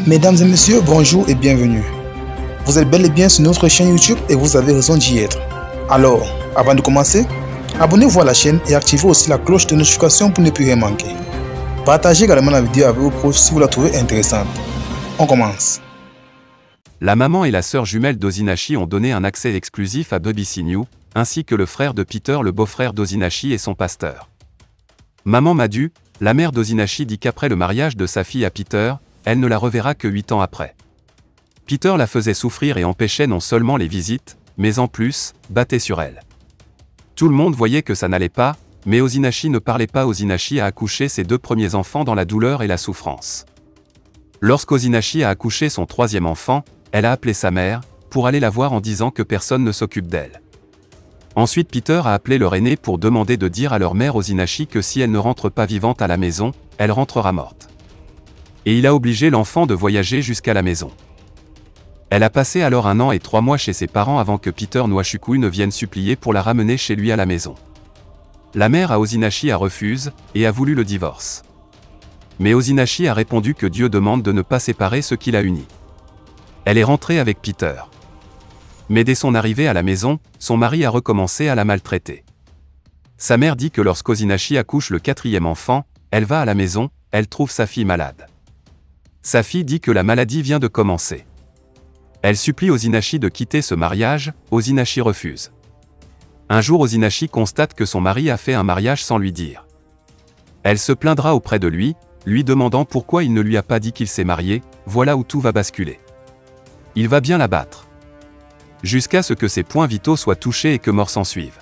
Mesdames et messieurs, bonjour et bienvenue. Vous êtes bel et bien sur notre chaîne YouTube et vous avez raison d'y être. Alors, avant de commencer, abonnez-vous à la chaîne et activez aussi la cloche de notification pour ne plus rien manquer. Partagez également la vidéo avec vos proches si vous la trouvez intéressante. On commence. La maman et la sœur jumelle d'Ozinachi ont donné un accès exclusif à BBC News, ainsi que le frère de Peter, le beau-frère d'Ozinachi et son pasteur. Maman Madu, la mère d'Ozinachi, dit qu'après le mariage de sa fille à Peter, elle ne la reverra que 8 ans après. Peter la faisait souffrir et empêchait non seulement les visites, mais en plus, battait sur elle. Tout le monde voyait que ça n'allait pas, mais Ozinachi ne parlait pas. Ozinachi a accouché ses 2 premiers enfants dans la douleur et la souffrance. Lorsqu'Ozinachi a accouché son 3e enfant, elle a appelé sa mère, pour aller la voir en disant que personne ne s'occupe d'elle. Ensuite Peter a appelé leur aîné pour demander de dire à leur mère Ozinachi que si elle ne rentre pas vivante à la maison, elle rentrera morte. Et il a obligé l'enfant de voyager jusqu'à la maison. Elle a passé alors 1 an et 3 mois chez ses parents avant que Peter Nwachukwu ne vienne supplier pour la ramener chez lui à la maison. La mère à Ozinachi a refusé, et a voulu le divorce. Mais Ozinachi a répondu que Dieu demande de ne pas séparer ce qui l'a uni. Elle est rentrée avec Peter. Mais dès son arrivée à la maison, son mari a recommencé à la maltraiter. Sa mère dit que lorsqu'Ozinachi accouche le 4e enfant, elle va à la maison, elle trouve sa fille malade. Sa fille dit que la maladie vient de commencer. Elle supplie Ozinachi de quitter ce mariage, Ozinachi refuse. Un jour Ozinachi constate que son mari a fait un mariage sans lui dire. Elle se plaindra auprès de lui, lui demandant pourquoi il ne lui a pas dit qu'il s'est marié, voilà où tout va basculer. Il va bien la battre. Jusqu'à ce que ses points vitaux soient touchés et que mort s'ensuive.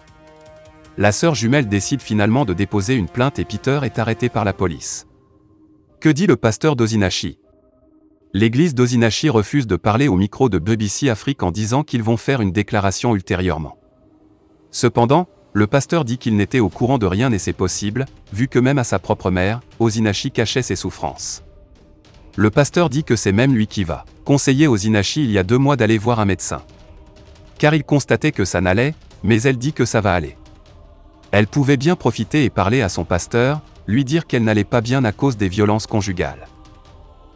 La sœur jumelle décide finalement de déposer une plainte et Peter est arrêté par la police. Que dit le pasteur d'Ozinachi? L'église d'Ozinachi refuse de parler au micro de BBC Afrique en disant qu'ils vont faire une déclaration ultérieurement. Cependant, le pasteur dit qu'il n'était au courant de rien et c'est possible, vu que même à sa propre mère, Ozinachi cachait ses souffrances. Le pasteur dit que c'est même lui qui va conseiller Ozinachi il y a 2 mois d'aller voir un médecin. Car il constatait que ça n'allait, mais elle dit que ça va aller. Elle pouvait bien profiter et parler à son pasteur, lui dire qu'elle n'allait pas bien à cause des violences conjugales.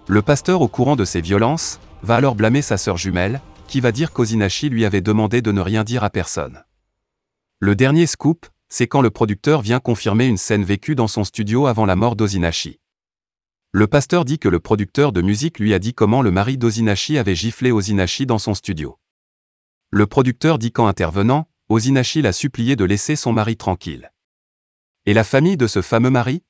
Le pasteur, au courant de ces violences, va alors blâmer sa sœur jumelle, qui va dire qu'Ozinachi lui avait demandé de ne rien dire à personne. Le dernier scoop, c'est quand le producteur vient confirmer une scène vécue dans son studio avant la mort d'Ozinachi. Le pasteur dit que le producteur de musique lui a dit comment le mari d'Ozinachi avait giflé Ozinachi dans son studio. Le producteur dit qu'en intervenant, Ozinachi l'a supplié de laisser son mari tranquille. Et la famille de ce fameux mari?